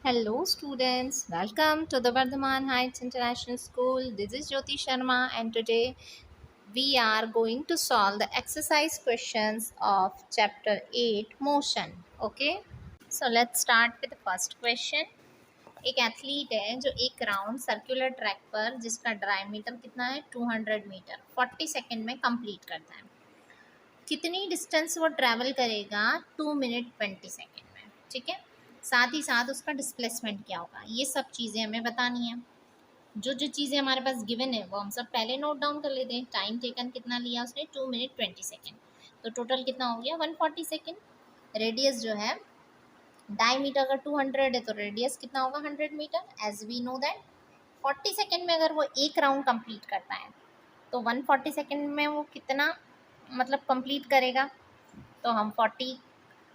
Hello students, welcome to the Vardhaman Heights International School. This is Jyoti Sharma and today we are going to solve the exercise questions of chapter 8 motion. Okay? So let's start with the first question. एक athlete है जो एक round circular track पर जिसका diameter कितना है 200 metre 40 second में complete करता है। कितनी डिस्टेंस वो ट्रैवल करेगा 2 मिनट 20 सेकेंड में। ठीक है, साथ ही साथ उसका डिस्प्लेसमेंट क्या होगा, ये सब चीज़ें हमें बतानी है। जो जो चीज़ें हमारे पास गिवन है वो हम सब पहले नोट डाउन कर लेते हैं। टाइम टेकन कितना लिया उसने 2 मिनट 20 सेकेंड, तो टोटल कितना हो गया 140 सेकेंड। रेडियस जो है डायमीटर अगर 200 है तो रेडियस कितना होगा 100 metre. As we know that 40 second में अगर वो एक राउंड कंप्लीट करता है तो 140 सेकेंड में वो कितना मतलब कंप्लीट करेगा। तो हम 40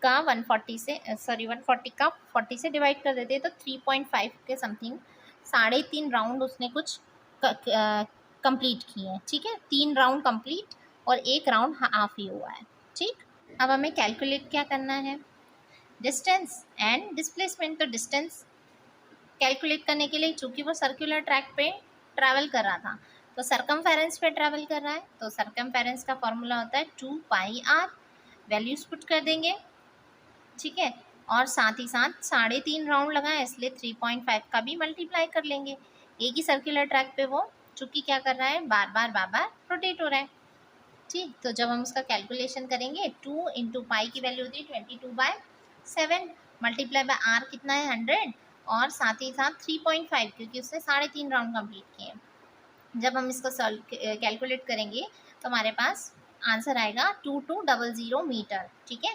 का 140 से 140 का 40 से डिवाइड कर देते हैं तो 3.5 के समथिंग 3.5 राउंड उसने कुछ कंप्लीट किए हैं। ठीक है, 3 राउंड कंप्लीट और एक राउंड हाफ ही हुआ है। ठीक, अब हमें कैलकुलेट क्या करना है, डिस्टेंस एंड डिस्प्लेसमेंट। तो डिस्टेंस कैलकुलेट करने के लिए चूंकि वो सर्कुलर ट्रैक पे ट्रैवल कर रहा था तो सरकमफेरेंस पे ट्रैवल कर रहा है, तो सरकमफेरेंस का फॉर्मूला होता है 2πr। वैल्यूज पुट कर देंगे। ठीक है, और साथ ही साथ 3.5 राउंड लगाए इसलिए 3.5 का भी मल्टीप्लाई कर लेंगे। एक ही सर्कुलर ट्रैक पे वो चूंकि क्या कर रहा है बार बार रोटेट हो रहा है। ठीक, तो जब हम उसका कैलकुलेशन करेंगे 2 इंटू पाई की वैल्यू होती है 22/7 मल्टीप्लाई बाय आर कितना है 100 और साथ ही साथ 3.5 क्योंकि उसने 3.5 राउंड कंप्लीट किए। जब हम इसको कैलकुलेट करेंगे तो हमारे पास आंसर आएगा 2200 मीटर। ठीक है,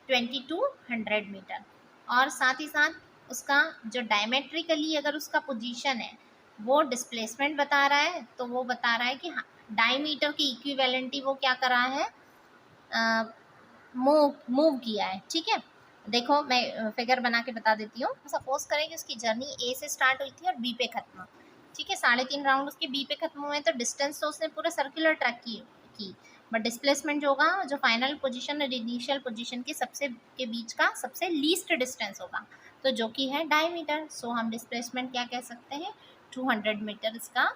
2200 मीटर। और साथ ही साथ उसका जो डायमेट्रिकली अगर उसका पोजीशन है वो डिस्प्लेसमेंट बता रहा है, तो वो बता रहा है कि डायमीटर की इक्विवेलेंटी वो क्या करा है, मूव किया है। ठीक है, देखो मैं फिगर बना के बता देती हूँ। सपोज करें कि उसकी जर्नी ए से स्टार्ट हुई थी और बी पे खत्म। ठीक है, 3.5 राउंड उसके बी पे खत्म हुए तो डिस्टेंस तो उसने पूरे सर्कुलर ट्रैक की बट डिस्प्लेसमेंट जो होगा जो फाइनल पोजीशन और इनिशियल पोजीशन के सबसे के बीच का सबसे लीस्ट डिस्टेंस होगा, तो जो कि है डायमीटर। सो हम डिस्प्लेसमेंट क्या कह सकते हैं 200 मीटर इसका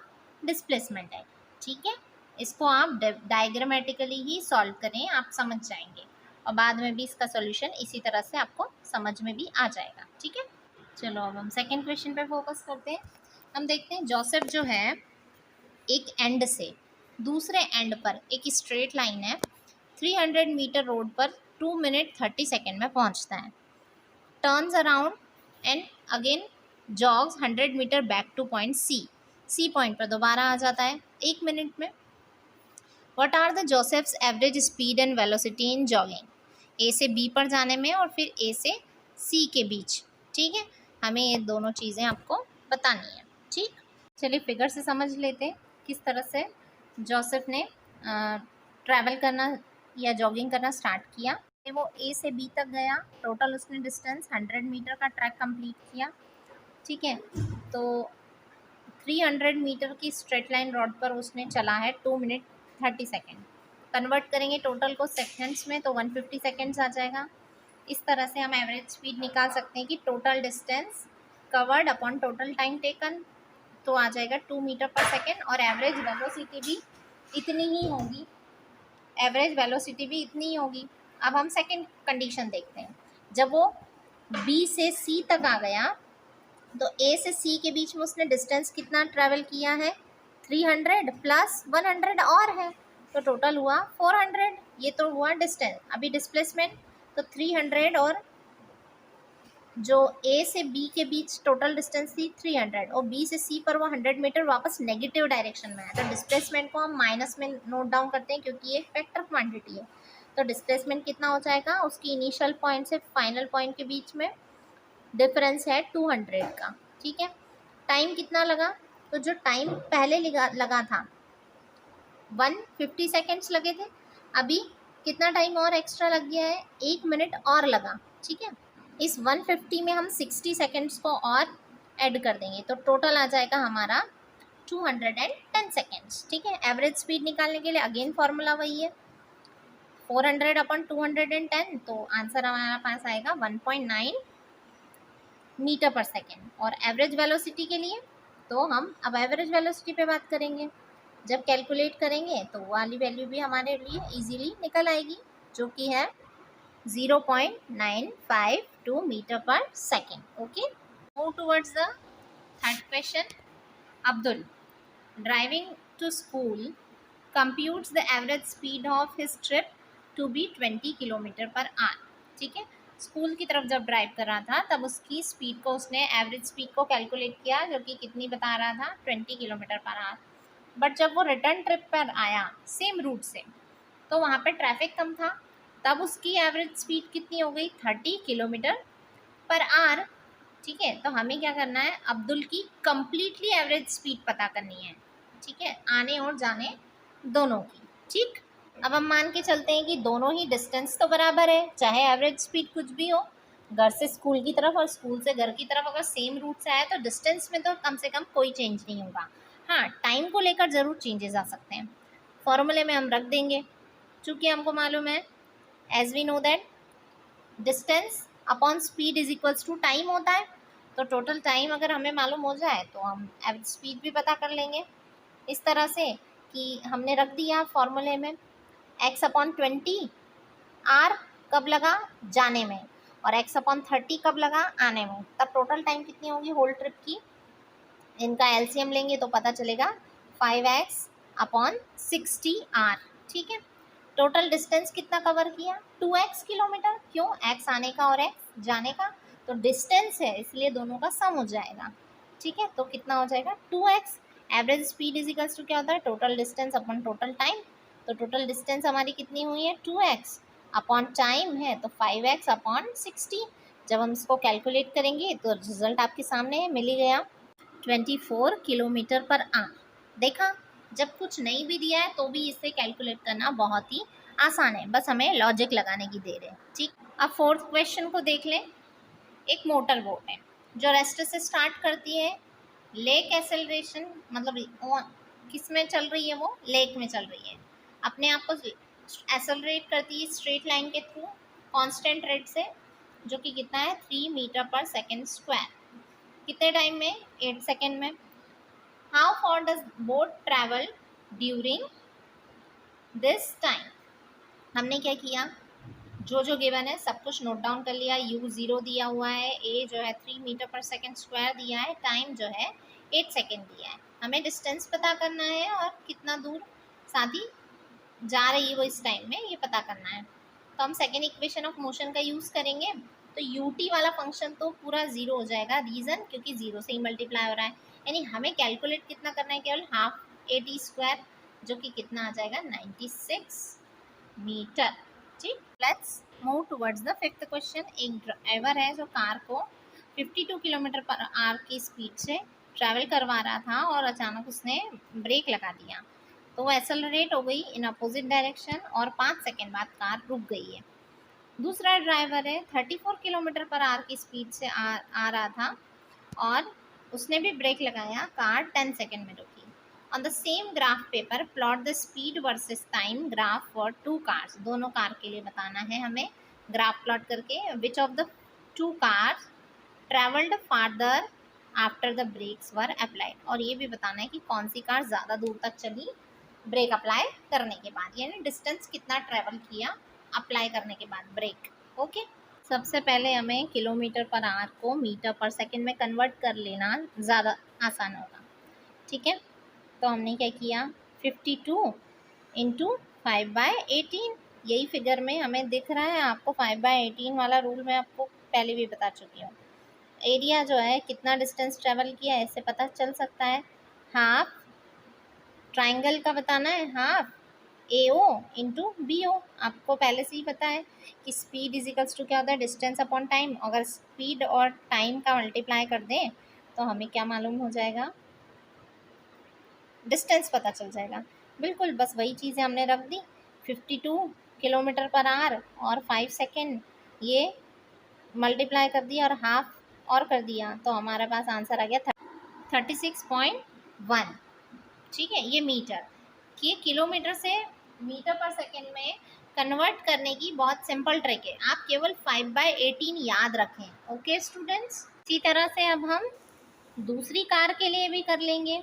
डिस्प्लेसमेंट है। ठीक है, इसको आप डायग्रामेटिकली ही सॉल्व करें, आप समझ जाएंगे और बाद में भी इसका सॉल्यूशन इसी तरह से आपको समझ में भी आ जाएगा। ठीक है, चलो अब हम सेकंड क्वेश्चन पे फोकस करते हैं। हम देखते हैं जोसेफ जो है एक एंड से दूसरे एंड पर एक स्ट्रेट लाइन है 300 मीटर रोड पर 2 मिनट 30 सेकेंड में पहुंचता है। Turns around and again jogs 100 metre back to point C point पर दोबारा आ जाता है 1 मिनट में। What are the Joseph's average speed and velocity in jogging, A से बी पर जाने में और फिर ए से सी के बीच। ठीक है, हमें ये दोनों चीज़ें आपको बतानी है। ठीक, चलिए फिगर से समझ लेते हैं किस तरह से जोसेफ ने ट्रैवल करना या जॉगिंग करना स्टार्ट किया। वो ए से बी तक गया, टोटल उसने डिस्टेंस 100 मीटर का ट्रैक कंप्लीट किया। ठीक है, तो 300 मीटर की स्ट्रेट लाइन रोड पर उसने चला है 2 मिनट 30 सेकेंड। कन्वर्ट करेंगे टोटल को सेकेंड्स में तो 150 सेकेंड्स आ जाएगा। इस तरह से हम एवरेज स्पीड निकाल सकते हैं कि total distance covered upon total time taken, तो आ जाएगा 2 मीटर पर सेकेंड और एवरेज वेलोसिटी भी इतनी ही होगी। एवरेज वेलोसिटी भी इतनी ही होगी। अब हम सेकेंड कंडीशन देखते हैं। जब वो बी से सी तक आ गया तो ए से सी के बीच में उसने डिस्टेंस कितना ट्रैवल किया है 300 प्लस 100 और है, तो टोटल हुआ 400। ये तो हुआ डिस्टेंस। अभी डिस्प्लेसमेंट तो 300 और जो ए से बी के बीच टोटल डिस्टेंस थी 300 और बी से सी पर वो 100 मीटर वापस नेगेटिव डायरेक्शन में है, तो डिस्प्लेसमेंट को हम माइनस में नोट डाउन करते हैं क्योंकि ये वेक्टर क्वांटिटी है। तो डिस्प्लेसमेंट कितना हो जाएगा, उसकी इनिशियल पॉइंट से फाइनल पॉइंट के बीच में डिफरेंस है 200 का। ठीक है, टाइम कितना लगा, तो जो टाइम पहले लगा था 150 सेकेंड्स लगे थे, अभी कितना टाइम और एक्स्ट्रा लग गया है 1 मिनट और लगा। ठीक है, इस 150 में हम 60 सेकेंड्स को और ऐड कर देंगे तो टोटल आ जाएगा हमारा 210 सेकेंड्स। ठीक है, एवरेज स्पीड निकालने के लिए अगेन फॉर्मूला वही है 400 अपॉन 210, तो आंसर हमारे पास आएगा 1.9 मीटर पर सेकेंड। और एवरेज वेलोसिटी के लिए तो हम अब एवरेज वेलोसिटी पे बात करेंगे। जब कैलकुलेट करेंगे तो वो वाली वैल्यू भी हमारे लिए इजीली निकल आएगी, जो कि है 0.952 मीटर पर second. Okay, move towards the third question. Abdul, driving to school, computes the average speed of his trip to be 20 kilometre per hour. ठीक है, स्कूल की तरफ जब ड्राइव कर रहा था तब उसकी स्पीड को, उसने एवरेज स्पीड को कैलकुलेट किया, जो कि कितनी बता रहा था, 20 किलोमीटर पर आवर। बट जब वो रिटर्न ट्रिप पर आया सेम रूट से, तो वहाँ पे ट्रैफिक कम था, तब उसकी एवरेज स्पीड कितनी हो गई, 30 किलोमीटर पर आवर। ठीक है, तो हमें क्या करना है, अब्दुल की कंप्लीटली एवरेज स्पीड पता करनी है। ठीक है, आने और जाने दोनों की। ठीक, अब हम मान के चलते हैं कि दोनों ही डिस्टेंस तो बराबर है, चाहे एवरेज स्पीड कुछ भी हो। घर से स्कूल की तरफ और स्कूल से घर की तरफ अगर सेम रूट से आए तो डिस्टेंस में तो कम से कम कोई चेंज नहीं होगा। हाँ, टाइम को लेकर ज़रूर चेंजेस आ सकते हैं। फॉर्मूले में हम रख देंगे, चूँकि हमको मालूम है as we know that distance upon speed is equals to time होता है। तो टोटल टाइम अगर हमें मालूम हो जाए तो हम एवरेज स्पीड भी पता कर लेंगे, इस तरह से कि हमने रख दिया फॉर्मूले में x अपॉन 20 आर कब लगा, जाने में, और x अपॉन 30 कब लगा, आने में। तब टोटल टाइम कितनी होगी होल ट्रिप की, इनका एलसीएम लेंगे तो पता चलेगा 5x अपॉन 60 आर। ठीक है, टोटल डिस्टेंस कितना कवर किया, 2x किलोमीटर। क्यों, x आने का और x जाने का, तो डिस्टेंस है इसलिए दोनों का सम हो जाएगा। ठीक है, तो कितना हो जाएगा 2x। Average speed is equals to क्या होता है, total distance upon total time. तो टोटल डिस्टेंस हमारी कितनी हुई है, 2x अपॉन टाइम है तो 5x अपॉन 60। जब हम इसको कैलकुलेट करेंगे तो रिजल्ट आपके सामने है, मिल ही गया 24 किलोमीटर पर आवर। देखा, जब कुछ नहीं भी दिया है तो भी इससे कैलकुलेट करना बहुत ही आसान है, बस हमें लॉजिक लगाने की देर है। ठीक, अब फोर्थ क्वेश्चन को देख लें। एक मोटर बोट है जो रेस्ट से स्टार्ट करती है, लेक एक्सेलरेशन, मतलब किस में चल रही है, वो लेक में चल रही है, अपने आप को एक्सेलरेट करती है स्ट्रेट लाइन के थ्रू कांस्टेंट रेट से, जो कि कितना है 3 मीटर पर सेकेंड स्क्वायर। कितने टाइम में, 8 सेकेंड में। How for does boat travel during this time. हमने क्या किया, जो जो गिवन है सब कुछ नोट डाउन कर लिया। u 0 दिया हुआ है, a जो है 3 मीटर पर सेकेंड स्क्वायर दिया है, टाइम जो है 8 सेकेंड दिया है। हमें डिस्टेंस पता करना है और कितना दूर साथ ही जा रही है वो इस टाइम में, ये पता करना है। तो हम सेकेंड इक्वेशन ऑफ मोशन का यूज़ करेंगे, तो ut वाला फंक्शन तो पूरा ज़ीरो हो जाएगा, रीज़न क्योंकि ज़ीरो से ही मल्टीप्लाई हो रहा है। यानी हमें कैलकुलेट कितना करना है, केवल हाफ AT स्क्वायर, जो कि कितना आ जाएगा 96 मीटर। ठीक, let's move towards the fifth question. एक ड्राइवर है जो कार को 52 किलोमीटर पर आवर की स्पीड से ट्रैवल करवा रहा था और अचानक उसने ब्रेक लगा दिया, तो वो एक्सेलरेट हो गई इन अपोजिट डायरेक्शन और 5 सेकेंड बाद कार रुक गई है। दूसरा ड्राइवर है 34 किलोमीटर पर आवर की स्पीड से आ रहा था और उसने भी ब्रेक लगाया, कार 10 सेकेंड में रुकी। On the same graph paper, plot the speed versus time graph for two cars. दोनों कार के लिए बताना है हमें ग्राफ प्लॉट करके। Which of the two cars traveled farther after the brakes were applied? और ये भी बताना है कि कौन सी कार ज़्यादा दूर तक चली ब्रेक अप्लाई करने के बाद, यानी डिस्टेंस कितना ट्रेवल किया अप्लाई करने के बाद ब्रेक। ओके, सबसे पहले हमें किलोमीटर पर आवर को मीटर पर सेकेंड में कन्वर्ट कर लेना ज़्यादा आसान होगा। ठीक है, तो हमने क्या किया, 52 इंटू 5/18, यही फिगर में हमें दिख रहा है आपको। 5/18 वाला रूल मैं आपको पहले भी बता चुकी हूँ। एरिया जो है कितना डिस्टेंस ट्रेवल किया ऐसे पता चल सकता है, हाफ ट्राइंगल का बताना है, हाफ AO इंटू BO। आपको पहले से ही पता है कि स्पीड इज इक्वल्स टू क्या होता है, डिस्टेंस अपॉन टाइम। अगर स्पीड और टाइम का मल्टीप्लाई कर दें तो हमें क्या मालूम हो जाएगा, डिस्टेंस पता चल जाएगा। बिल्कुल, बस वही चीज़ें हमने रख दी, 52 किलोमीटर पर आवर और 5 सेकेंड, ये मल्टीप्लाई कर दिया और हाफ और कर दिया, तो हमारे पास आंसर आ गया 36.1। ठीक है, ये मीटर कि किलोमीटर से मीटर पर सेकेंड में कन्वर्ट करने की बहुत सिंपल ट्रिक है, आप केवल 5/18 याद रखें। Okay students. इसी तरह से अब हम दूसरी कार के लिए भी कर लेंगे।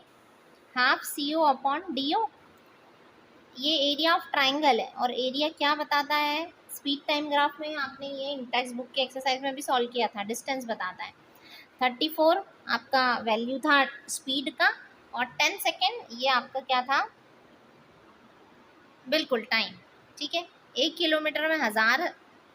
हाफ CO अपॉन DO, ये एरिया ऑफ ट्राइंगल है और एरिया क्या बताता है, स्पीड टाइम ग्राफ में आपने ये टेक्स्ट बुक के एक्सरसाइज में भी सॉल्व किया था, डिस्टेंस बताता है। 34 आपका वैल्यू था स्पीड का और 10 सेकेंड ये आपका क्या था, बिल्कुल टाइम। ठीक है, 1 किलोमीटर में 1000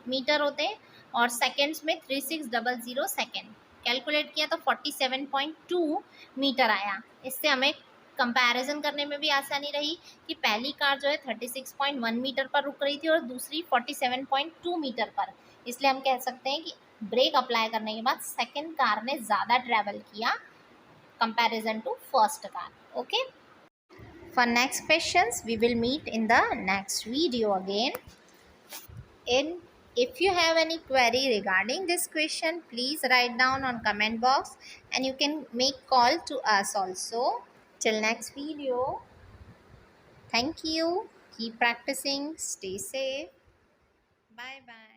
मीटर होते हैं और सेकेंड्स में 3600 सेकेंड। कैलकुलेट किया तो 47.2 मीटर आया। इससे हमें कंपैरिजन करने में भी आसानी रही कि पहली कार जो है 36.1 मीटर पर रुक रही थी और दूसरी 47.2 मीटर पर। इसलिए हम कह सकते हैं कि ब्रेक अप्लाई करने के बाद सेकेंड कार ने ज़्यादा ट्रैवल किया comparison to first car. Okay, for next questions we will meet in the next video again. And if you have any query regarding this question, please write down on comment box and you can make call to us also. Till next video, thank you, keep practicing, stay safe, bye bye.